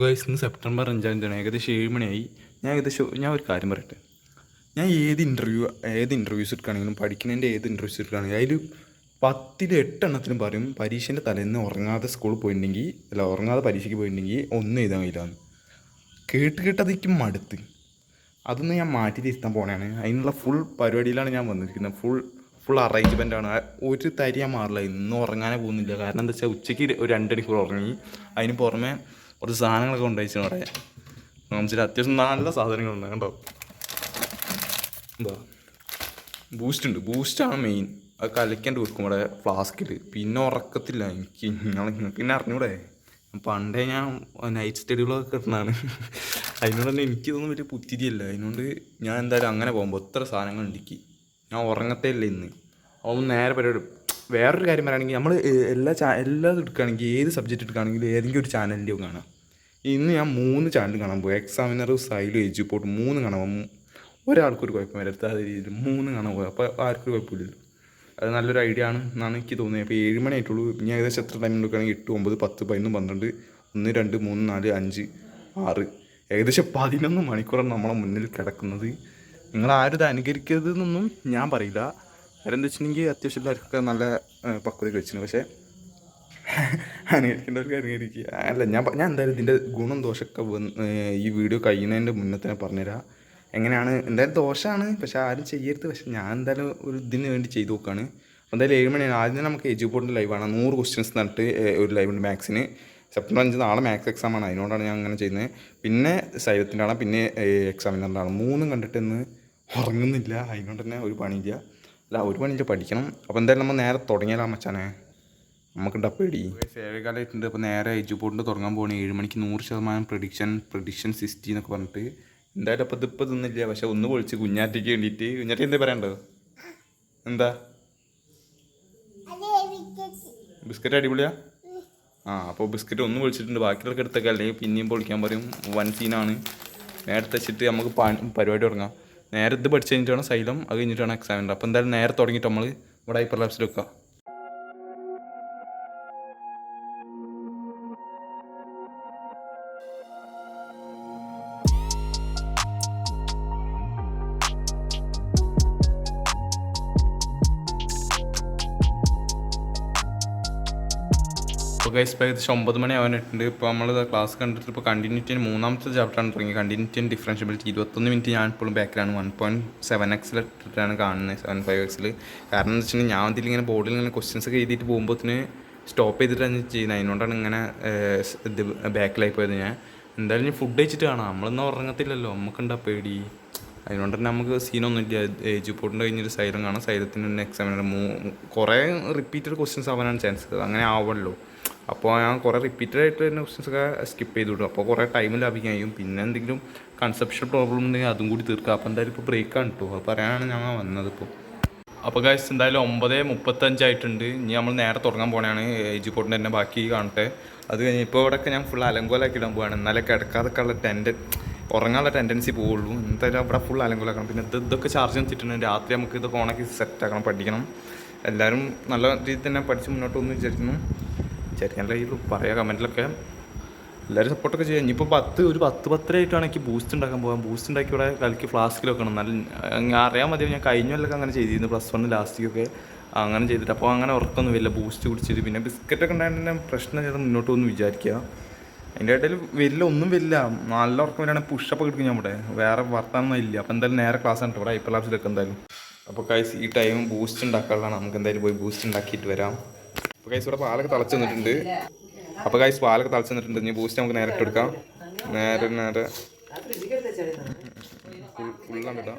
Guys ഇന്ന് September 5-ാം തീയതിയാണ്. ഏകദേശം 7 മണിയായി. ഞാൻ ഒരു കാര്യം പറയട്ടെ. ഞാൻ ഏത് ഇൻ്റർവ്യൂസ് എടുക്കുകയാണെങ്കിലും പഠിക്കുന്നതിൻ്റെ ഏത് ഇൻ്റർവ്യൂസ് എടുക്കുകയാണെങ്കിലും അതിൽ 10-ൽ 8 എണ്ണത്തിനും പറയും പരീക്ഷേൻ്റെ തലേന്ന് ഉറങ്ങാതെ സ്കൂളിൽ പോയിട്ടുണ്ടെങ്കിൽ ഉറങ്ങാതെ പരീക്ഷയ്ക്ക് പോയിട്ടുണ്ടെങ്കിൽ ഒന്നും എഴുതാൻ കഴിയില്ലാന്ന്. കേട്ട് അതെനിക്ക് മടുത്ത്. അതൊന്നും ഞാൻ മാറ്റി തിരുത്താൻ പോകണതാണ്. അതിനുള്ള ഫുൾ പരിപാടിയിലാണ് ഞാൻ വന്നിരിക്കുന്നത്. ഫുൾ അറേഞ്ച്മെൻ്റാണ്. ഒരു തരി ഞാൻ മാറില്ല. ഇന്നും ഉറങ്ങാനേ പോകുന്നില്ല. കാരണം എന്താ വെച്ചാൽ ഉച്ചയ്ക്ക് ഒരു 2 മണിക്കൂർ ഉറങ്ങി. അതിന് പുറമെ കുറച്ച് സാധനങ്ങളൊക്കെ ഉണ്ടായിച്ചു അവിടെ. നമുച്ചിട്ട് അത്യാവശ്യം നല്ല സാധനങ്ങളുണ്ട് കേട്ടോ. എന്താ ബൂസ്റ്റാണ് മെയിൻ. അത് കലയ്ക്കാണ്ട് വെക്കും ഇവിടെ ഫ്ലാസ്കിൽ. പിന്നെ ഉറക്കത്തില്ല നിങ്ങൾക്ക് പിന്നെ അറിഞ്ഞൂടെ. പണ്ടേ ഞാൻ നൈറ്റ് സ്റ്റഡികളൊക്കെ കിട്ടുന്നതാണ്. അതിനോട് തന്നെ എനിക്കിതൊന്നും വലിയ പുത്തിരിയല്ല. അതിനോണ്ട് ഞാൻ എന്തായാലും അങ്ങനെ പോകുമ്പോൾ എത്ര സാധനങ്ങൾ ഉണ്ടെങ്കിൽ ഞാൻ ഉറങ്ങത്തേ ഇല്ല ഇന്ന്. അപ്പോൾ നേരെ പരിപാടി. വേറൊരു കാര്യം പറയുകയാണെങ്കിൽ നമ്മൾ എല്ലാം എടുക്കുകയാണെങ്കിൽ ഏത് സബ്ജക്റ്റ് എടുക്കുകയാണെങ്കിൽ ഏതെങ്കിലും ഒരു ചാനലിൻ്റെ കാണാം. ഇന്ന് ഞാൻ 3 ചാനൽ കാണാൻ പോയി. എക്സാമിനർ, സൈഡ്, എജുപോർട്ട് 3 കാണാൻ. ഒരാൾക്കൊരു കുഴപ്പം വരത്താത്ത രീതിയിൽ 3 കാണാൻ പോയി. അപ്പോൾ ആർക്കൊരു കുഴപ്പമില്ലല്ലോ. അത് നല്ലൊരു ഐഡിയ ആണ് എന്നാണ് എനിക്ക് തോന്നിയത്. അപ്പോൾ 7 മണി ആയിട്ടുള്ളൂ. ഇനി ഏകദേശം എത്ര ടൈം എടുക്കുകയാണെങ്കിൽ 8, 9, 10, 11, 12, 1, 2, 3, 4, 5, 6 ഏകദേശം 11 മണിക്കൂറാണ് നമ്മളെ മുന്നിൽ കിടക്കുന്നത്. നിങ്ങളാരും ഇത് അനുകരിക്കരുതെന്നൊന്നും ഞാൻ പറയില്ല. കാര്യം എന്താ വെച്ചിട്ടുണ്ടെങ്കിൽ അത്യാവശ്യം എല്ലാവർക്കൊക്കെ നല്ല പക്വത വെച്ചിരുന്നു. പക്ഷേ അനുകരിക്കേണ്ടവർക്ക് അനുകരിക്കുക. അല്ല, ഞാൻ എന്തായാലും ഇതിൻ്റെ ഗുണം ദോഷമൊക്കെ ഈ വീഡിയോ കഴിയുന്നതിൻ്റെ മുന്നേ തന്നെ പറഞ്ഞുതരാം. എങ്ങനെയാണ് എന്തായാലും ദോഷമാണ്, പക്ഷേ ആരും ചെയ്യരുത്. പക്ഷേ ഞാൻ എന്തായാലും ഒരു ഇതിന് വേണ്ടി ചെയ്ത് നോക്കുകയാണ്. എന്തായാലും 7 മണിയാണ്. ആദ്യം തന്നെ നമുക്ക് എജുപോർട്ടിൻ്റെ ലൈവാണ്. 100 ക്വസ്റ്റ്യൻസ് നട്ട് ഒരു ലൈവുണ്ട് മാത്സിന്. സെപ്റ്റംബർ 5 നാളെ മാത്സ് എക്സാമാണ്. അതിനോടാണ് ഞാൻ അങ്ങനെ ചെയ്യുന്നത്. പിന്നെ സൈലത്തിൻ്റെ ആണ്, പിന്നെ എക്സാമിനറിൻ്റെ ആണ്. 3 കണ്ടിട്ട് ഇന്ന് ഉറങ്ങുന്നില്ല. അതിനോട് തന്നെ ഒരു പണിയില്ല. ഒരു പണിയില്ല, പഠിക്കണം. അപ്പോൾ എന്തായാലും നമ്മൾ നേരെ തുടങ്ങിയാലോ മച്ചാനെ. നമുക്ക് ഡപ്പേടി 7 അപ്പോൾ നേരെ എജുപോർട്ടിൻ്റെ തുടങ്ങാൻ പോകണേ. 7 മണിക്ക് 100% പ്രഡിക്ഷൻ 60 എന്നൊക്കെ പറഞ്ഞിട്ട്. എന്തായാലും അപ്പോൾ ഇതിപ്പോൾ തിന്നില്ല. പക്ഷെ ഒന്ന് പൊളിച്ച് കുഞ്ഞാറ്റയ്ക്ക് വേണ്ടിയിട്ട്. കുഞ്ഞാറ്റ എന്താ പറയണ്ടോ? എന്താ ബിസ്ക്കറ്റ് അടിപൊളിയാ? അപ്പോൾ ബിസ്ക്കറ്റ് ഒന്ന് പൊളിച്ചിട്ടുണ്ട്. ബാക്കിയുള്ളവർക്ക് എടുത്തൊക്കെ അല്ലെങ്കിൽ പിന്നെയും പൊളിക്കാൻ പറയും. വൻ സീനാണ്. നേരത്തെ വെച്ചിട്ട് നമുക്ക് പരിപാടി തുടങ്ങാം. നേരെ ഇത് പഠിച്ച് കഴിഞ്ഞിട്ടാണ് സൈലം, അത് കഴിഞ്ഞിട്ടാണ് എക്സാമിൻ്റെ. അപ്പോൾ എന്തായാലും നേരെ തുടങ്ങിയിട്ട് നമ്മൾ ഇവിടെ ഹൈപ്പർ ലാബ്സിൽ വെക്കാം. അപ്പോൾ ഗൈസ് ഏകദേശം 9 മണി ആവാനായിട്ടുണ്ട്. ഇപ്പോൾ നമ്മൾ ക്ലാസ് കണ്ടിട്ട് ഇപ്പോൾ കണ്ടിന്യൂറ്റി 3ാമത്തെ ചാപ്റ്ററാണ് തുടങ്ങി. കണ്ടിന്യൂറ്റി ആൻഡ് ഡിഫറൻഷ്യബിലിറ്റി 21 മിനിറ്റ് ഞാൻ ഇപ്പോഴും ബാക്കിലാണ്. 1.7x ഇട്ടിട്ടാണ് കാണുന്നത്, 7.5x. കാരണം എന്താ വെച്ചിട്ടുണ്ടെങ്കിൽ ഞാൻ ഇതിലിങ്ങനെ ബോർഡിൽ ഇങ്ങനെ ക്വസ്റ്റ്യൻസ് ഒക്കെ എഴുതിയിട്ട് പോകുമ്പോഴത്തിന് സ്റ്റോപ്പ് ചെയ്തിട്ടാണ് ചെയ്യുന്നത്. അതിനോടാണ് ഇങ്ങനെ ഇത് ബാക്കിലായി പോയത്. ഞാൻ എന്തായാലും ഞാൻ ഫുഡ് കഴിച്ചിട്ട് കാണാം. നമ്മളൊന്നും ഉറങ്ങത്തില്ലല്ലോ, നമുക്കുണ്ടാ പേടി. അതുകൊണ്ട് തന്നെ നമുക്ക് സീനൊന്നുമില്ല. എജുപോർട്ടിൻ്റെ കഴിഞ്ഞൊരു സൈലം കാണാം. സൈലത്തിന് തന്നെ എക്സാമിനർ കുറേ റിപ്പീറ്റഡ് ക്വസ്റ്റ്യൻസ് ആവാനാണ് ചാൻസ്. അങ്ങനെ ആവുമല്ലോ. അപ്പോൾ ഞാൻ കുറേ റിപ്പീറ്റഡ് ആയിട്ട് തന്നെ ക്വസ്റ്റ്യൻസൊക്കെ സ്കിപ്പ് ചെയ്ത് വിടും. അപ്പോൾ കുറേ ടൈം ലാഭിക്കാൻ കഴിയും. പിന്നെ എന്തെങ്കിലും കൺസെപ്ഷൻ പ്രോബ്ലം ഉണ്ടെങ്കിൽ അതും കൂടി തീർക്കുക. അപ്പോൾ എന്തായാലും ഇപ്പോൾ ബ്രേക്കാണ് കേട്ടോ. അത് പറയാനാണ് ഞങ്ങൾ വന്നതിപ്പോൾ. അപ്പോൾ ഗൈസ് എന്തായാലും 9:35 ആയിട്ടുണ്ട്. ഇനി നമ്മൾ നേരെ തുടങ്ങാൻ പോകണതാണ്. എജുപോർട്ടിൻ്റെ തന്നെ ബാക്കി കാണട്ടെ. അത് കഴിഞ്ഞ് ഇപ്പോൾ ഇവിടെയൊക്കെ ഞാൻ ഫുൾ അലങ്കോലാക്കി ഇടാൻ പോവാണ്. എന്നാലേ കിടക്കാതൊക്കെ ഉള്ള ഉറങ്ങാനുള്ള ടെൻഡൻസി പോവുള്ളൂ. എന്തായാലും അവിടെ ഫുൾ അലങ്കോലാക്കണം. പിന്നെ ഇതൊക്കെ ചാർജ് ചെയ്തിട്ടുണ്ട്. രാത്രി നമുക്ക് ഇത് ഫോണൊക്കെ സെറ്റാക്കണം, പഠിക്കണം. എല്ലാവരും നല്ല രീതിയിൽ തന്നെ പഠിച്ച് മുന്നോട്ട് പോകുന്നു വിചാരിക്കുന്നു. വിചാരിക്കാനുള്ള ഈ പറയാം കമൻറ്റിലൊക്കെ. എല്ലാവരും സപ്പോർട്ടൊക്കെ ചെയ്യാം. ഇനിയിപ്പോൾ 10 ആയിട്ടാണ് എനിക്ക് ബൂസ്റ്റ് ഉണ്ടാക്കാൻ പോകാം. ബൂസ്റ്റ് ഉണ്ടാക്കി ഇവിടെ കളിക്ക് ഫ്ലാസ്കിൽ വെക്കണം. നല്ല അറിയാൻ മതി. ഞാൻ കഴിഞ്ഞ കൊല്ലമൊക്കെ അങ്ങനെ ചെയ്തിരുന്നു. +1 ലാസ്റ്റിക്കൊക്കെ അങ്ങനെ ചെയ്തിട്ട്. അപ്പോൾ അങ്ങനെ ഉറക്കൊന്നും വരില്ല ബൂസ്റ്റ് കുടിച്ചിട്ട്. പിന്നെ ബിസ്ക്കറ്റൊക്കെ ഉണ്ടായിട്ട് തന്നെ പ്രശ്നം ചെയ്ത് മുന്നോട്ട് പോകുന്നു വിചാരിക്കുക. അതിൻ്റെ ഇടയിൽ ഒന്നും വരില്ല. നല്ല ഉറക്കം വരികയാണെങ്കിൽ പുഷപ്പൊക്കെ എടുക്കും ഞാൻ ഇവിടെ. വേറെ വർത്താനൊന്നും ഇല്ല. അപ്പോൾ എന്തായാലും നേരെ ക്ലാസ് ആണ് ഇവിടെ ഹൈപ്പർ ലാബ്സിലൊക്കെ. എന്തായാലും അപ്പോൾ കൈസ് ഈ ടൈം ബൂസ്റ്റ് ഉണ്ടാക്കാനുള്ളതാണ്. നമുക്ക് എന്തായാലും പോയി ബൂസ്റ്റ് ഉണ്ടാക്കിയിട്ട് വരാം. അപ്പോൾ കൈസ് ഇവിടെ പാലൊക്കെ തിളച്ച് വന്നിട്ടുണ്ട്. ഇനി ബൂസ്റ്റ് നമുക്ക് നേരെ ഇട്ടെടുക്കാം. നേരെ ഫുള്ളാണ് കേട്ടോ.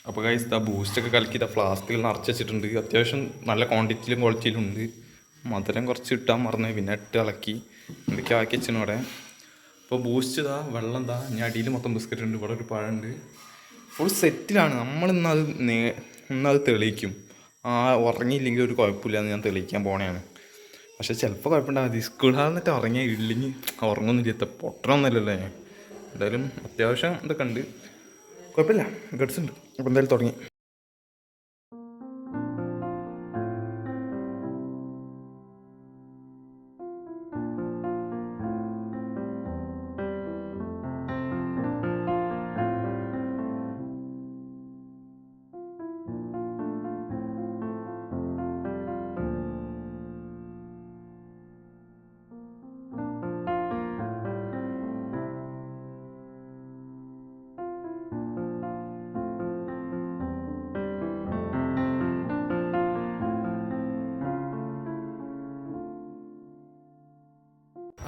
അപ്പോൾ ഗൈസ് ബൂസ്റ്റൊക്കെ കലക്കി ഫ്ലാസ്കിൽ നിറച്ച് വെച്ചിട്ടുണ്ട്. അത്യാവശ്യം നല്ല ക്വാണ്ടിറ്റിയിലും ക്വാളിറ്റിയിലും ഉണ്ട്. മധുരം കുറച്ച് ഇട്ടാൻ മറന്ന് പിന്നെ ഇട്ട് ഇളക്കി എന്തൊക്കെ ആക്കി വെച്ചാണ് ഇവിടെ. അപ്പോൾ ബൂസ്റ്റ് വെള്ളം ഞാൻ അടിയിൽ മൊത്തം ബിസ്ക്കറ്റ് ഉണ്ട്. ഇവിടെ ഒരു പഴമുണ്ട്. ഫുൾ സെറ്റിലാണ്. ഇന്നത് തെളിയിക്കും. ഉറങ്ങിയില്ലെങ്കിൽ ഒരു കുഴപ്പമില്ല എന്ന് ഞാൻ തെളിയിക്കാൻ പോണേയാണ്. പക്ഷേ ചിലപ്പോൾ കുഴപ്പമുണ്ടാകും. സ്കൂളിൽ ഉറങ്ങിയാൽ ഇല്ലെങ്കിൽ ഉറങ്ങുന്നില്ല. പൊട്ടണമൊന്നുമില്ലല്ലേ. എന്തായാലും അത്യാവശ്യം ഇതൊക്കെ ഉണ്ട്. കുഴപ്പമില്ല, ഗഡ്സ് ഉണ്ട്. അപ്പോൾ എന്തായാലും തുടങ്ങി.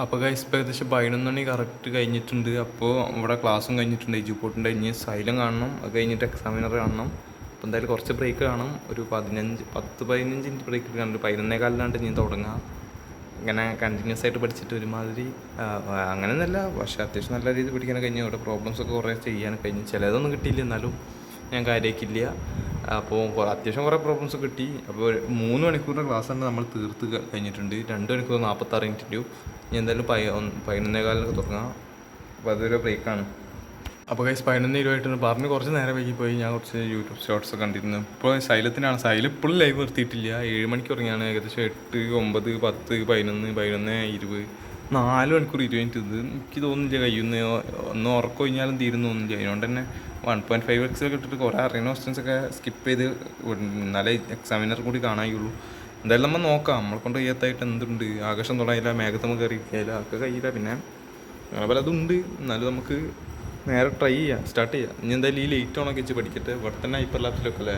അപ്പോൾ ഗൈസ് ഇപ്പോൾ ഏകദേശം 11 മണി കറക്റ്റ് കഴിഞ്ഞിട്ടുണ്ട്. അപ്പോൾ ഇവിടെ ക്ലാസ്സും കഴിഞ്ഞിട്ടുണ്ട്, എജുപോർട്ടിൻ്റെ കഴിഞ്ഞ് സൈലം കാണണം, അത് കഴിഞ്ഞിട്ട് എക്സാമിനർ കാണണം. അപ്പോൾ എന്തായാലും കുറച്ച് ബ്രേക്ക് കാണും, ഒരു 10-15 മിനിറ്റ് ബ്രേക്ക് കണ്ട് 11:15 ഇനി തുടങ്ങാം. ഇങ്ങനെ കണ്ടിന്യൂസ് ആയിട്ട് പഠിച്ചിട്ട് ഒരുമാതിരി അങ്ങനെയൊന്നുമല്ല, പക്ഷേ അത്യാവശ്യം നല്ല രീതിയിൽ പഠിക്കാൻ കഴിഞ്ഞു. ഇവിടെ പ്രോബ്ലംസൊക്കെ കുറേ ചെയ്യാൻ കഴിഞ്ഞു, ചിലതൊന്നും കിട്ടിയില്ല, എന്നാലും ഞാൻ കാര്യമാക്കില്ല. അപ്പോൾ അത്യാവശ്യം കുറേ പ്രോബ്ലംസ് കിട്ടി. അപ്പോൾ 3 മണിക്കൂറിൻ്റെ ക്ലാസ്സാണ് നമ്മൾ തീർത്ത് കഴിഞ്ഞിട്ടുണ്ട്. 2 മണിക്കൂർ 46 മിനിറ്റ് ഇനി എന്തായാലും 11:15 തുടങ്ങാം. അപ്പോൾ അതൊരു ബ്രേക്കാണ്. അപ്പോൾ ഗൈസ് 11:20 പറഞ്ഞ് കുറച്ച് നേരം വൈകി പോയി. ഞാൻ കുറച്ച് യൂട്യൂബ് ഷോർട്സ് കണ്ടിരുന്നു. ഇപ്പോൾ സൈലത്തിനാണ്, സൈലം ഇപ്പോഴും ലൈവ് നിർത്തിയിട്ടില്ല. 7 മണിക്ക് തുടങ്ങിയാണ്, ഏകദേശം 8, 9, 10, 11, 20, 4 മണിക്കൂർ 20 മിനിറ്റ്. ഇത് എനിക്ക് തോന്നുന്നില്ല കഴിയുന്ന, ഒന്ന് ഉറക്കം കഴിഞ്ഞാലും തീരുന്നു തോന്നുന്നില്ല. അതുകൊണ്ട് തന്നെ 1.5x ഇട്ടിട്ട് കുറേ അറിയുന്ന ക്വസ്റ്റ്യൻസൊക്കെ സ്കിപ്പ് ചെയ്ത് എന്നാലേ എക്സാമിനർ കൂടി കാണാനുള്ളൂ. എന്തായാലും നമ്മൾ നോക്കാം, നമ്മളെ കൊണ്ട് കയ്യത്തായിട്ട് എന്തുണ്ട്. ആകാശം തുടങ്ങിയില്ല, മേഘത്തമ്മ കയറി കഴിയില്ല, ഒക്കെ കഴിയില്ല. പിന്നെ അങ്ങനെ പല അതുണ്ട്, എന്നാലും നമുക്ക് നേരെ ട്രൈ ചെയ്യാം, സ്റ്റാർട്ട് ചെയ്യാം. ഇനി എന്തായാലും ഈ ലേറ്റ് ഓണൊക്കെ വെച്ച് പഠിക്കട്ടെ. ഇവിടെ തന്നെ ഹൈപ്പർ ലാബ്സിലൊക്കെ അല്ലേ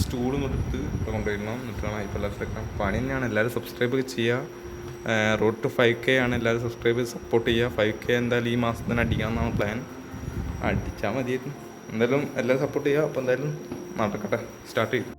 സ്റ്റൂളും കൊടുത്ത് കൊണ്ടുവരണം, എന്നിട്ടാണ് ഹൈപ്പർ ലാബ്സിലൊക്കെ. പണി തന്നെയാണ്. എല്ലാവരും സബ്സ്ക്രൈബ് ഒക്കെ ചെയ്യുക. റോഡ് ടു 5K ആണ്, എല്ലാവരും സബ്സ്ക്രൈബ് ചെയ്ത് സപ്പോർട്ട് ചെയ്യുക. 5K എന്തായാലും ഈ മാസം തന്നെ അടിക്കാമെന്നാണ് പ്ലാൻ. അടിച്ചാൽ മതിയായിരുന്നു. എന്തായാലും എല്ലാവരും സപ്പോർട്ട് ചെയ്യുക. അപ്പോൾ എന്തായാലും നടക്കട്ടെ, സ്റ്റാർട്ട് ചെയ്യും.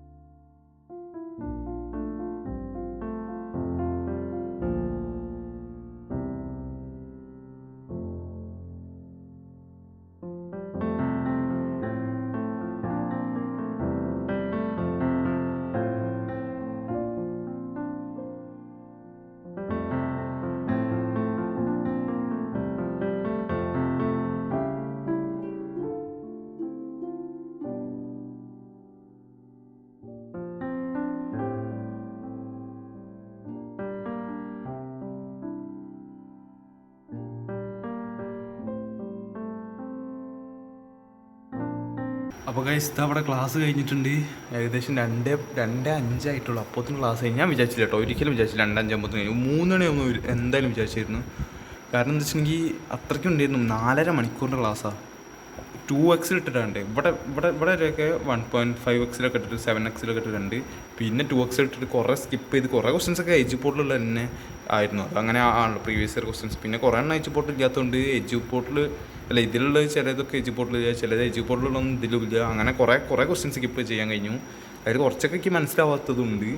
അപ്പോൾ ഗൈസ് ഇതാ അവിടെ ക്ലാസ് കഴിഞ്ഞിട്ടുണ്ട്. ഏകദേശം 2:05 ആയിട്ടുള്ളൂ. അപ്പോഴത്തേനും ക്ലാസ് കഴിഞ്ഞ് ഞാൻ വിചാരിച്ചില്ല കേട്ടോ, ഒരിക്കലും വിചാരിച്ചില്ല 2:05 ആകുമ്പോഴത്തേനും കഴിഞ്ഞു. 3 മണിയാകുമ്പോൾ എന്തായാലും വിചാരിച്ചിരുന്നു. കാരണം എന്താ വെച്ചിട്ടുണ്ടെങ്കിൽ അത്രയ്ക്കും ഉണ്ടായിരുന്നു. 4.5 മണിക്കൂറിൻ്റെ ക്ലാസ്സാണ്. 2x ഇട്ടിട്ടുണ്ട്. ഇവിടെയൊക്കെ 1.5x ഇട്ടിട്ട് 7x ഇട്ടിട്ടുണ്ട്. പിന്നെ 2x ഇട്ടിട്ട് കുറേ സ്കിപ്പ് ചെയ്ത് കുറേ ക്വസ്റ്റ്യൻസൊക്കെ എജുപോർട്ടിലുള്ള തന്നെ ആയിരുന്നു. അതങ്ങനെ ആണല്ലോ പ്രീവിയസ് ഇയർ ക്വസ്റ്റ്യൻസ്. പിന്നെ കുറേ എണ്ണം എജുപോർട്ടിൽ ഇല്ലാത്തതുകൊണ്ട് എജുപോർട്ടിൽ അല്ല, ഇതിലുള്ള ചിലതൊക്കെ എജുപോർട്ടിലില്ല, ചിലത് എജുപോർട്ടിലൊന്നും ഇതിലില്ല. അങ്ങനെ കുറേ ക്വസ്റ്റ്യൻസ് സ്കിപ്പ് ചെയ്യാൻ കഴിഞ്ഞു. അതിൽ കുറച്ചൊക്കെ എനിക്ക് മനസ്സിലാവാത്തതുണ്ട്.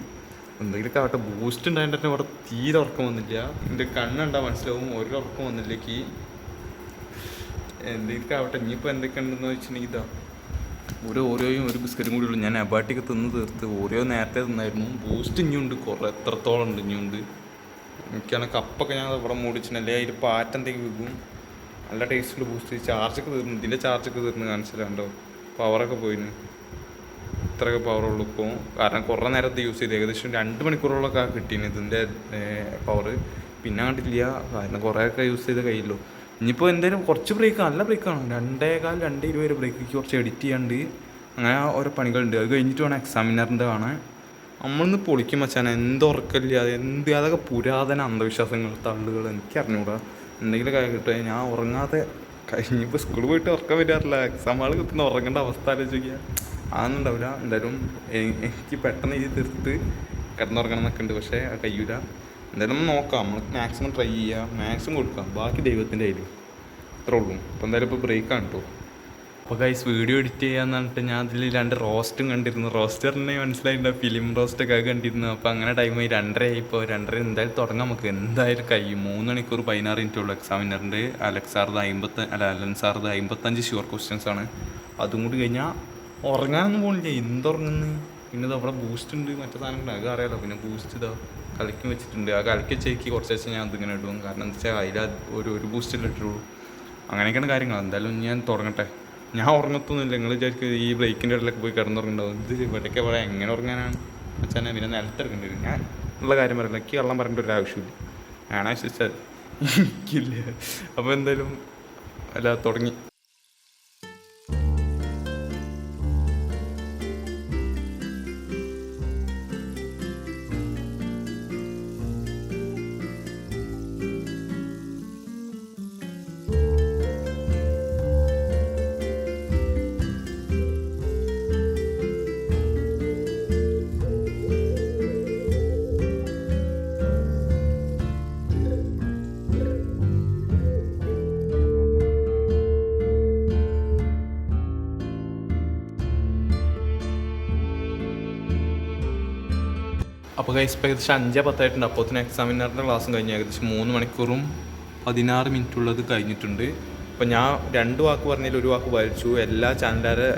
എന്തെങ്കിലുമൊക്കെ ആവട്ടെ. ബൂസ്റ്റ് ഉണ്ടായിട്ട് തന്നെ ഇവിടെ തീരെ ഉറക്കം വന്നില്ല. എൻ്റെ കണ്ണുണ്ടാ മനസ്സിലാവും, ഒരു ഉറക്കം വന്നില്ലേക്ക്. എന്തെങ്കിലുമൊക്കെ ആവട്ടെ. ഇനിയിപ്പോൾ എന്തൊക്കെ ഉണ്ടെന്ന് വെച്ചിട്ടുണ്ടെങ്കിൽ ഇതാ ഓരോയും ഒരു ബിസ്ക്കറ്റും കൂടി ഉള്ളൂ. ഞാൻ അബാട്ടിക്ക് തിന്ന് തീർത്ത് ഓരോ നേരത്തെ തിന്നായിരുന്നു. ബൂസ്റ്റ് ഇനിയുണ്ട്, കുറേ എത്രത്തോളം ഉണ്ട് ഇനിയുണ്ട്. എനിക്കാണെങ്കിൽ കപ്പൊക്കെ ഞാൻ ഇവിടെ മൂടിച്ചിട്ടല്ലേ, അതിൽ പാറ്റെന്തെങ്കിലും വിൽക്കും. നല്ല ടേസ്റ്റുള്ള ബൂസ്റ്റ്. ചാർജൊക്കെ തീർന്നു, ഇതിൻ്റെ ചാർജൊക്കെ തീർന്ന് കാണിച്ചിട്ടുണ്ടോ, പവറൊക്കെ പോയിന്. ഇത്രയൊക്കെ പവറുള്ളൂ ഇപ്പോൾ. കാരണം കുറേ നേരത്തെ യൂസ് ചെയ്ത് ഏകദേശം 2 മണിക്കൂറോളൊക്കെ കിട്ടീന് ഇതിൻ്റെ പവർ. പിന്നെ കണ്ടില്ല, കാരണം കുറേയൊക്കെ യൂസ് ചെയ്ത് കഴിയുള്ളൂ. ഇനിയിപ്പോൾ എന്തായാലും കുറച്ച് ബ്രേക്ക്, നല്ല ബ്രേക്കാണ്. 2:15, 2:20 ബ്രേക്ക്. കുറച്ച് എഡിറ്റ് ചെയ്യാണ്ട് അങ്ങനെ ഓരോ പണികളുണ്ട്. അത് കഴിഞ്ഞിട്ട് വേണം എക്സാമിനറിൻ്റെ കാണാൻ. നമ്മളിന്ന് പൊളിക്കും മച്ചാൻ. ഉറക്കമില്ല, അതൊക്കെ പുരാതന അന്ധവിശ്വാസങ്ങൾ, തള്ളുകൾ. എനിക്കറിഞ്ഞൂടാ. എന്തെങ്കിലും കാര്യം കിട്ടുക. ഞാൻ ഉറങ്ങാതെ കഴിഞ്ഞപ്പോൾ സ്കൂളിൽ പോയിട്ട് ഉറക്കം വരാറില്ല. എക്സാം ഹാൾ കുത്തുന്ന ഉറങ്ങേണ്ട അവസ്ഥ ആലോചിക്കുക. അതൊന്നും ഉണ്ടാവില്ല. എന്തായാലും എനിക്ക് പെട്ടെന്ന് ഇത് തീർത്തിട്ട് കിടന്നുറങ്ങണം എന്നൊക്കെ ഉണ്ട്, പക്ഷേ കഴിയൂല. എന്തായാലും നോക്കാം, നമ്മൾ മാക്സിമം ട്രൈ ചെയ്യുക, മാക്സിമം കൊടുക്കാം. ബാക്കി ദൈവത്തിൻ്റെ കയ്യിൽ. അത്രേ ഉള്ളൂ. അപ്പോൾ എന്തായാലും ഇപ്പോൾ ബ്രേക്കാണ് കേട്ടോ. അപ്പോൾ ഗൈസ് വീഡിയോ എഡിറ്റ് ചെയ്യാന്ന് പറഞ്ഞിട്ട് ഞാൻ അതിൽ 2 റോസ്റ്റും കണ്ടിരുന്നു. റോസ്റ്ററിനെ മനസ്സിലായിട്ടുണ്ട്, ഫിലിം റോസ്റ്റൊക്കെ കണ്ടിരുന്നു. അപ്പോൾ അങ്ങനെ ടൈമായി 2:30 ഇപ്പോൾ 2:30 എന്തായാലും തുടങ്ങാം നമുക്ക്. എന്തായാലും കഴിയും. 3 മണിക്കൂർ 16 മിനിറ്റ് ഉള്ളൂ എക്സാമിനറിൻ്റെ. അലൻസാറത് 55 ഷുവർ ക്വസ്റ്റ്യൻസ് ആണ്. അതും കൂടി കഴിഞ്ഞാൽ ഉറങ്ങാനൊന്നും പോകുന്നില്ല. എന്തുറങ്ങുന്നു. പിന്നെ ഇത് അവിടെ ബൂസ്റ്റ് ഉണ്ട്, മറ്റേ സാധനങ്ങൾ അത് അറിയാലോ. പിന്നെ ബൂസ്റ്റ് ഇതാ കളിക്കും വെച്ചിട്ടുണ്ട്. ആ കളിക്ക് വെച്ചേക്ക് കുറച്ച് വെച്ചാൽ ഞാൻ അതിങ്ങനെ ഇടും. കാരണം എന്താ വെച്ചാൽ അതിൽ ഒരു ബൂസ്റ്റിൽ ഇട്ടുള്ളൂ. അങ്ങനെയൊക്കെയാണ് കാര്യങ്ങൾ. എന്തായാലും ഞാൻ തുടങ്ങട്ടെ. ഞാൻ ഉറങ്ങത്തൊന്നുമില്ല. നിങ്ങൾ വിചാരിക്കും ഈ ബ്രേക്കിൻ്റെ ഇടയിലൊക്കെ പോയി കിടന്നുറങ്ങുന്നുണ്ടാവും. ഇത് ഇവിടേക്ക് പറയാം എങ്ങനെ ഉറങ്ങാനാണ് വെച്ചാൽ പിന്നെ നിലത്തെടുക്കേണ്ടി വരും. ഞാൻ ഉള്ള കാര്യം പറയില്ല, എനിക്ക് കള്ളം പറയേണ്ട ഒരു ആവശ്യമില്ല. ഞാനാ വിശ്വസിച്ചാൽ എനിക്കില്ല. അപ്പോൾ എന്തായാലും അല്ല തുടങ്ങി. അപ്പോൾ ഗൈസ് ഇപ്പോൾ ഏകദേശം 5:10 അപ്പോൾ തന്നെ എക്സാമിനറിൻ്റെ ക്ലാസ്സും കഴിഞ്ഞ് ഏകദേശം 3 മണിക്കൂറും 16 മിനിറ്റുള്ളത് കഴിഞ്ഞിട്ടുണ്ട്. അപ്പോൾ ഞാൻ 2 വാക്ക് പറഞ്ഞതിൽ 1 വാക്ക് വായിച്ചു. എല്ലാ ചാനലുകാരെ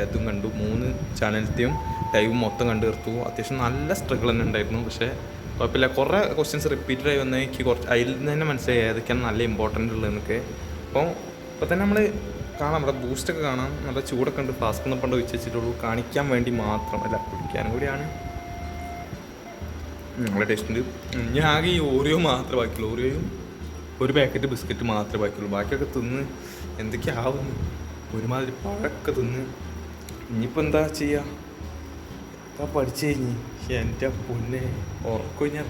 ഇതും കണ്ടു, 3 ചാനലത്തെയും ലൈവ് മൊത്തം കണ്ടു തീർത്തു. അത്യാവശ്യം നല്ല സ്ട്രഗിൾ തന്നെ ഉണ്ടായിരുന്നു. പക്ഷേ കുഴപ്പമില്ല, കുറേ ക്വസ്റ്റ്യൻസ് റിപ്പീറ്റഡ് ആയി വന്ന് എനിക്ക് കുറച്ച് അതിൽ നിന്ന് തന്നെ മനസ്സിലായി ഏതൊക്കെയാണ് നല്ല ഇമ്പോർട്ടൻ്റ് ഉള്ളതെന്നൊക്കെ. ഇപ്പോൾ തന്നെ നമ്മൾ കാണാം, നമ്മുടെ ബൂസ്റ്റൊക്കെ കാണാം, നല്ല ചൂടൊക്കെ ഉണ്ട്. ഫ്ലാസ്ക് ഒന്നും പണ്ട് ഒഴിച്ച് വെച്ചിട്ടുള്ളൂ, കാണിക്കാൻ വേണ്ടി മാത്രമല്ല, കുടിക്കാനും കൂടിയാണ്. നല്ല ടേസ്റ്റ് ഉണ്ട്. ഞാൻ ആകെ ഈ ഓറിയോ മാത്രമേ ബാക്കിയുള്ളൂ, ഓറിയോയും ഒരു പാക്കറ്റ് ബിസ്ക്കറ്റ് മാത്രമേ ബാക്കിയുള്ളൂ. ബാക്കിയൊക്കെ തിന്ന് എന്തൊക്കെയാവുന്നു, ഒരുമാതിരി പഴമൊക്കെ തിന്ന്. ഇനിയിപ്പോൾ എന്താ ചെയ്യുക, എന്താ പഠിച്ചു കഴിഞ്ഞ് എൻ്റെ പൊന്നെ ഉറക്കം ഞാൻ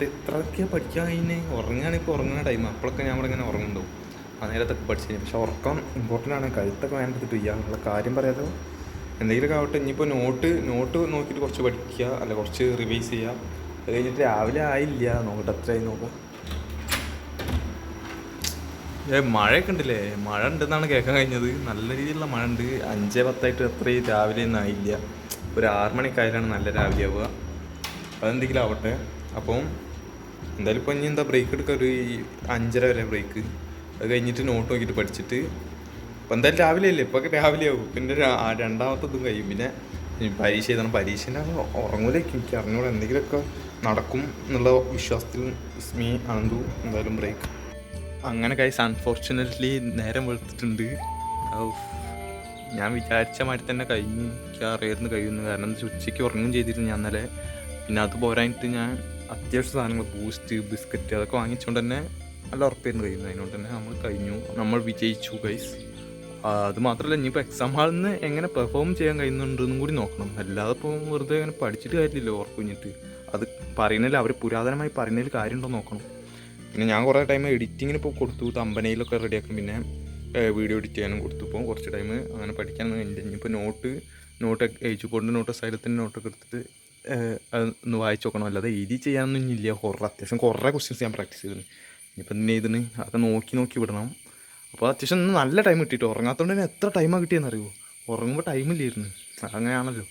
എത്രയൊക്കെയാണ് പഠിക്കാൻ കഴിഞ്ഞ്. ഉറങ്ങുകയാണെങ്കിൽ ഉറങ്ങുന്ന ടൈം അപ്പോഴൊക്കെ ഞാൻ ഇവിടെ ഇങ്ങനെ ഉറങ്ങുന്നുണ്ടാവും. ആ നേരത്തൊക്കെ പഠിച്ചു കഴിഞ്ഞു. പക്ഷെ ഉറക്കം ഇമ്പോർട്ടൻ്റ് ആണ്. കഴുത്തൊക്കെ വേണ്ടിട്ട് ചെയ്യാനുള്ള കാര്യം പറയാതെ എന്തെങ്കിലുമൊക്കെ ആവട്ടെ. ഇനിയിപ്പോൾ നോട്ട് നോക്കിയിട്ട് കുറച്ച് പഠിക്കുക, അല്ല കുറച്ച് റിവൈസ് ചെയ്യുക. അത് കഴിഞ്ഞിട്ട് രാവിലെ ആയില്ല, നോക്കട്ടെ എത്രയായി നോക്കാം. മഴയൊക്കെ ഉണ്ടല്ലേ, മഴ ഉണ്ടെന്നാണ് കേൾക്കാൻ കഴിഞ്ഞത്. നല്ല രീതിയിലുള്ള മഴ ഉണ്ട്. 5:10 അത്രയും രാവിലെ ഒന്നും ആയില്ല. ഒരു 6 മണിക്കായാലാണ് നല്ല രാവിലെ ആവുക. അതെന്തെങ്കിലും ആവട്ടെ. അപ്പം എന്തായാലും ഇപ്പോൾ ഇനി എന്താ ബ്രേക്ക് എടുക്കുക, ഒരു 5:30 വരെ ബ്രേക്ക്. അത് കഴിഞ്ഞിട്ട് നോട്ട് നോക്കിയിട്ട് പഠിച്ചിട്ട് ഇപ്പം എന്തായാലും രാവിലെ അല്ലേ, ഇപ്പോൾ രാവിലെ ആവും. പിന്നെ രണ്ടാമത്തതും കഴിയും. പിന്നെ പരീക്ഷ എഴുതണം. പരീക്ഷേൻ്റെ ഉറങ്ങൂലേക്ക് എനിക്ക് അറിഞ്ഞൂടെ, എന്തെങ്കിലുമൊക്കെ നടക്കും എന്നുള്ള വിശ്വാസത്തിൽ ഇസ്മി അനന്തു എന്തായാലും ബ്രേക്ക്. അങ്ങനെ കൈസ് അൺഫോർച്ചുനേറ്റ്ലി നേരം വെളുത്തിട്ടുണ്ട്. ഞാൻ വിചാരിച്ച മാതിരി തന്നെ കഴിഞ്ഞു. എനിക്ക് അറിയായിരുന്നു കഴിയുന്നു. കാരണം ഉച്ചയ്ക്ക് ഉറങ്ങും ചെയ്തിരുന്നു ഞാൻ ഇന്നലെ. പിന്നെ അത് പോരായിട്ട് ഞാൻ അത്യാവശ്യ സാധനങ്ങൾ ബൂസ്റ്റ്, ബിസ്ക്കറ്റ് അതൊക്കെ വാങ്ങിച്ചുകൊണ്ട് തന്നെ നല്ല ഉറപ്പായിരുന്നു കഴിയുന്നത്. അതിനോട് തന്നെ നമ്മൾ കഴിഞ്ഞു, നമ്മൾ വിജയിച്ചു ഗൈസ്. അത് മാത്രമല്ല, ഇനിയിപ്പോൾ എക്സാം ഹാളിൽ നിന്ന് എങ്ങനെ പെർഫോം ചെയ്യാൻ കഴിയുന്നുണ്ടെന്നും കൂടി നോക്കണം. അല്ലാതെ ഇപ്പോൾ വെറുതെ അങ്ങനെ പഠിച്ചിട്ട് കാര്യമില്ലല്ലോ ഉറക്കുഞ്ഞിട്ട്. അത് പറയുന്നതിൽ അവർ പുരാതനമായി പറയുന്നതിൽ കാര്യമുണ്ടോ നോക്കണം. പിന്നെ ഞാൻ കുറേ ടൈം എഡിറ്റിങ്ങിന് ഇപ്പോൾ കൊടുത്തു, തമ്പനയിലൊക്കെ റെഡിയാക്കും. പിന്നെ വീഡിയോ എഡിറ്റ് ചെയ്യാനും കൊടുത്തു. ഇപ്പോൾ കുറച്ച് ടൈം അങ്ങനെ പഠിക്കാനൊന്നും കഴിഞ്ഞില്ല. ഇനിയിപ്പോൾ നോട്ട് എഴുതി കൊണ്ട് നോട്ട് സൈലത്തിൻ്റെ നോട്ടൊക്കെ എടുത്തിട്ട് ഒന്ന് വായിച്ച് നോക്കണം. അല്ലാതെ എഴുതി ചെയ്യാനൊന്നും ഇല്ല. അത്യാവശ്യം കുറേ ക്വസ്റ്റ്യൻസ് ഞാൻ പ്രാക്ടീസ് ചെയ്തിരുന്നു. ഇനിയിപ്പോൾ എന്തിനാ ഇതിന് അതൊക്കെ നോക്കി വിടണം. അപ്പോൾ അത്യാവശ്യം നല്ല ടൈം കിട്ടിയിട്ട് ഉറങ്ങാത്തതുകൊണ്ട് തന്നെ എത്ര ടൈമാണ് കിട്ടിയെന്ന് അറിയുമോ. ഉറങ്ങുമ്പോൾ ടൈമില്ലായിരുന്നു. അങ്ങനെയാണല്ലോ.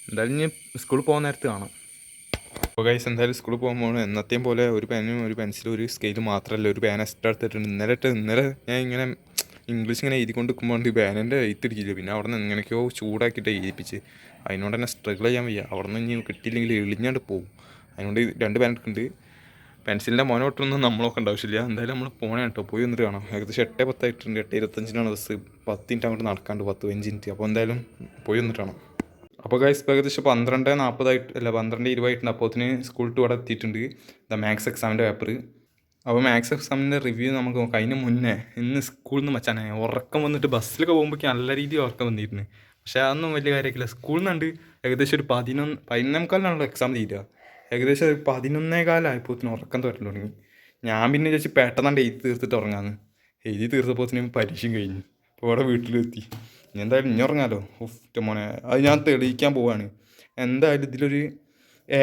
എന്തായാലും ഇനി സ്കൂളിൽ പോകുന്ന നേരത്ത് കാണാം. അപ്പോൾ ഗൈസ് എന്തായാലും സ്കൂളിൽ പോകുമ്പോൾ എന്നത്തെയും പോലെ ഒരു പെന്നും ഒരു പെൻസിലും ഒരു സ്കെയിലും മാത്രമല്ല, ഒരു പേന എക്സ്ട്രാ എടുത്തിട്ടുണ്ട്. ഇന്നലെ ഞാൻ ഇങ്ങനെ ഇംഗ്ലീഷ് ഇങ്ങനെ എഴുതിക്കൊണ്ട് നിൽക്കുമ്പോൾ ഈ പേനൻ്റെ എഴുത്തിടിക്കില്ല. പിന്നെ അവിടെ നിന്ന് എങ്ങനെയൊക്കെയോ ചൂടാക്കിയിട്ട് എഴുതിപ്പിച്ച് അതിനോട് തന്നെ സ്ട്രഗിൾ ചെയ്യാൻ വയ്യ. അവിടെ നിന്ന് ഇനി കിട്ടിയില്ലെങ്കിൽ എളിഞ്ഞാണ്ട് പോകും. അതിനോട് 2 പേന എടുക്കുന്നുണ്ട്. പെൻസിലിൻ്റെ മോനോട്ടൊന്നും നമ്മളൊക്കെ ആവശ്യമില്ല. എന്തായാലും നമ്മൾ പോകണേ കേട്ടോ, പോയി വന്നിട്ട് കാണാം. ഏകദേശം 8:10 8:25 ബസ്. 10 മിനിറ്റ് അങ്ങോട്ട് നടക്കാണ്ട്, 15 മിനിറ്റ്. അപ്പോൾ എന്തായാലും പോയി വന്നിട്ട് കാണാം. അപ്പോൾ ഗൈസ് ഇപ്പോൾ ഏകദേശം 12:20 അപ്പോഴത്തിന് സ്കൂൾ ടു അവിടെ എത്തിയിട്ടുണ്ട്. മാത്സ് എക്സാമിൻ്റെ പേപ്പർ. അപ്പോൾ മാത്സ് എക്സാമിൻ്റെ റിവ്യൂ നമുക്ക് നോക്കാം. അതിന് മുന്നേ ഇന്ന് സ്കൂളിൽ നിന്ന് മച്ചാനെ ഉറക്കം വന്നിട്ട് ബസ്സിലൊക്കെ പോകുമ്പോഴേക്കും നല്ല രീതിയിൽ ഉറക്കം വന്നിരുന്നു. പക്ഷേ അതൊന്നും വലിയ കാര്യമാക്കില്ല. സ്കൂളിൽ നിന്നുണ്ട് ഏകദേശം ഒരു 11:15 എക്സാം തീരുക. ഏകദേശം ഒരു 11:15 ഉറക്കം തുറന്നു തുടങ്ങി. ഞാൻ പിന്നെ വിചാരിച്ച് പെട്ടെന്നാണ്ട് എഴുതി തീർത്തിട്ട് ഉറങ്ങാമെന്ന്. എഴുതി തീർത്തപ്പോഴത്തേനും പരീക്ഷയും കഴിഞ്ഞു. അപ്പോൾ ഇവിടെ വീട്ടിലെത്തി. ഇനി എന്തായാലും ഇനി ഉറങ്ങാമല്ലോ. മോനെ അത് ഞാൻ തെളിയിക്കാൻ പോവുകയാണ്. എന്തായാലും ഇതിലൊരു A++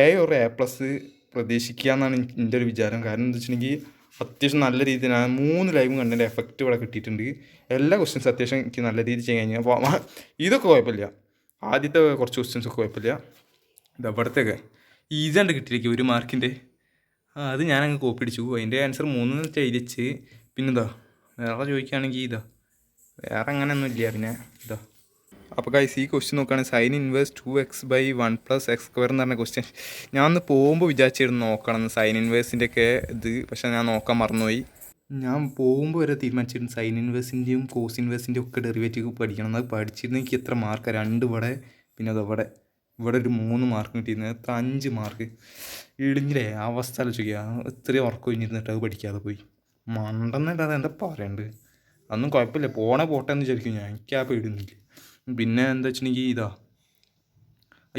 പ്രതീക്ഷിക്കുക എന്നാണ് എൻ്റെ ഒരു വിചാരം. കാരണം എന്താ വെച്ചിട്ടുണ്ടെങ്കിൽ അത്യാവശ്യം നല്ല രീതിയിൽ 3 ലൈവും കണ്ടതിൻ്റെ എഫക്റ്റ് ഇവിടെ കിട്ടിയിട്ടുണ്ട്. എല്ലാ ക്വസ്റ്റ്യൻസ് അത്യാവശ്യം എനിക്ക് നല്ല രീതിയിൽ ചെയ്യാൻ കഴിഞ്ഞാൽ അപ്പോൾ ഇതൊക്കെ കുഴപ്പമില്ല. ആദ്യത്തെ കുറച്ച് ക്വസ്റ്റ്യൻസൊക്കെ കുഴപ്പമില്ല. ഇവിടത്തെയൊക്കെ ഈസിയാണ്ട് കിട്ടിയിരിക്കും 1 മാർക്കിൻ്റെ. അത് ഞാനങ്ങ് കോപ്പി അടിച്ചു. അതിൻ്റെ ആൻസർ 3 ചെയ്തിച്ച്. പിന്നെന്താ വേറെ ചോദിക്കുകയാണെങ്കിൽ വേറെ അങ്ങനെയൊന്നും ഇല്ല. പിന്നെ അപ്പോൾ ഗൈസ് ഈ ക്വസ്റ്റ്യൻ നോക്കുകയാണെങ്കിൽ sin ഇൻവേഴ്സ് 2x/1 + x² എന്ന് പറഞ്ഞ ക്വസ്റ്റ്യൻ ഞാൻ ഒന്ന് പോകുമ്പോൾ വിചാരിച്ചിരുന്നു നോക്കണം sin ഇൻവേഴ്സിൻ്റെ ഒക്കെ ഇത്. പക്ഷേ ഞാൻ നോക്കാൻ മറന്നുപോയി. ഞാൻ പോകുമ്പോൾ വരെ തീരുമാനിച്ചിരുന്നു sin ഇൻവേഴ്സിൻ്റെയും കോസ് ഇൻവേഴ്സിൻ്റെയും ഒക്കെ ഡെറിവേറ്റീവ് പഠിക്കണം. അത് പഠിച്ചിരുന്നെങ്കിൽ എനിക്ക് എത്ര മാർക്ക് 2 ഇവിടെ, പിന്നെ ഇവിടെ ഒരു 3 മാർക്ക് കിട്ടിയിരുന്നത്. എത്ര 5 മാർക്ക് ഇടിഞ്ഞില്ലേ. അവസ്ഥ ആലോചിക്കുക. ഇത്രയും ഉറക്കം കഴിഞ്ഞിരുന്നിട്ട് അത് പഠിക്കാതെ പോയി. മണ്ടെന്നല്ലാതെ എന്താ പറയണ്ട്. അതൊന്നും കുഴപ്പമില്ല, പോട്ടെ എന്ന് വിചാരിക്കും ഞാൻ. എനിക്ക് ആ പേടിയൊന്നുമില്ല. പിന്നെ എന്താ വെച്ചിട്ടുണ്ടെങ്കിൽ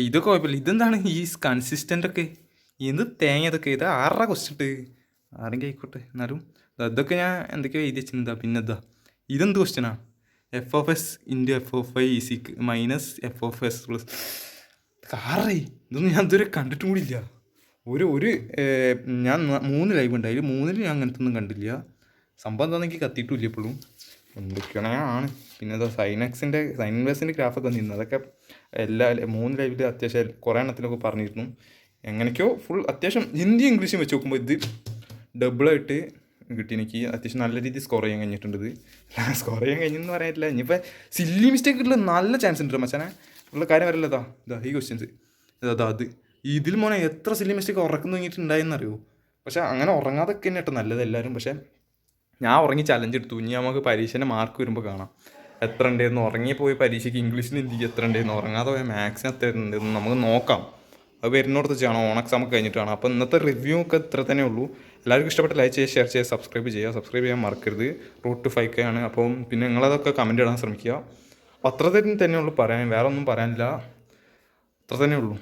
ഇതൊക്കെ കുഴപ്പമില്ല. ഇതെന്താണ് ഈ കൺസിസ്റ്റൻ്റൊക്കെ എന്ത് തേങ്ങ ഇതൊക്കെ. ഇത് 6 ക്വസ്റ്റ്യൻ ഇട്ട് ആരെങ്കിലും ആയിക്കോട്ടെ. എന്നാലും ഇതൊക്കെ ഞാൻ എന്തൊക്കെയോ എഴുതി വെച്ചിട്ടുണ്ടാ. പിന്നെ ഇതെന്ത് ക്വസ്റ്റ്യനാണ്? f(f(s) × f(i) - f(s) + ഇതൊന്നും ഞാൻ ഇതുവരെ കണ്ടിട്ടും കൂടിയില്ല. ഞാൻ 3 ലൈവ് ഉണ്ട്, അതിൽ 3 ഞാൻ അങ്ങനത്തെ ഒന്നും കണ്ടില്ല. സംഭവം എന്താണെന്ന് എനിക്ക് കത്തിയിട്ടില്ല എപ്പോഴും. എന്തൊക്കെയാണ്. പിന്നെ sin ഇൻവേഴ്സിൻ്റെ ഗ്രാഫൊക്കെ വന്നിരുന്നു. അതൊക്കെ 3 ലൈവിൽ അത്യാവശ്യം കുറേ എണ്ണത്തിലൊക്കെ പറഞ്ഞിരുന്നു. എങ്ങനെയൊക്കെയോ ഫുൾ അത്യാവശ്യം ഹിന്ദി ഇംഗ്ലീഷും വെച്ച് നോക്കുമ്പോൾ ഇത് ഡബിളായിട്ട് കിട്ടി. എനിക്ക് അത്യാവശ്യം നല്ല രീതിയിൽ സ്കോർ ചെയ്യാൻ കഴിഞ്ഞിട്ടുണ്ട്. ഇത് സ്കോർ ചെയ്യാൻ കഴിഞ്ഞെന്ന് പറയാനില്ല. ഇനിയിപ്പോൾ സില്ലി മിസ്റ്റേക്ക് ഉള്ള നല്ല ചാൻസ് ഉണ്ട് മച്ചാനെ. ഉള്ള കാര്യം വരല്ല. ഇതാ ഈ ക്വസ്റ്റ്യൻസ് അത് ഇതിൽ മോനെ എത്ര സില്ലി മിസ്റ്റേക്ക് ഉറക്കം തുടങ്ങിയിട്ടുണ്ടായെന്നറിയോ. പക്ഷേ അങ്ങനെ ഉറങ്ങാതൊക്കെ തന്നെ കേട്ടോ നല്ലത് എല്ലാവരും. പക്ഷേ ഞാൻ ഉറങ്ങി ചലഞ്ച് എടുത്തു. ഇനി നമുക്ക് പരീക്ഷേൻ്റെ മാർക്ക് വരുമ്പോൾ കാണാം എത്ര ഉണ്ടായിരുന്നു. ഉറങ്ങിപ്പോയി പരീക്ഷയ്ക്ക് ഇംഗ്ലീഷിന് ഹിന്ദിക്ക് എത്ര ഉണ്ടായിരുന്നു, ഉറങ്ങാതെ പോയ മാത്സിന് എത്ര ഉണ്ടായിരുന്നു നമുക്ക് നോക്കാം. അത് വരുന്നിടത്ത് ചെയ്യണം, ഓൺ എക്സാം ഒക്കെ കഴിഞ്ഞിട്ടാണ്. അപ്പോൾ ഇന്നത്തെ റിവ്യൂ ഒക്കെ ഇത്ര തന്നെ ഉള്ളൂ. എല്ലാവർക്കും ഇഷ്ടപ്പെട്ട ലൈക്ക് ചെയ്യുക, ഷെയർ ചെയ്യുക, സബ്സ്ക്രൈബ് ചെയ്യാൻ മറക്കരുത്. റൂട്ട് 5K ആണ്. അപ്പം പിന്നെ നിങ്ങളതൊക്കെ കമൻറ്റ് ഇടാൻ ശ്രമിക്കുക. അപ്പോൾ അത്ര തന്നെ ഉള്ളൂ പറയാൻ, വേറെ ഒന്നും പറയാനില്ല. അത്ര തന്നെ ഉള്ളൂ.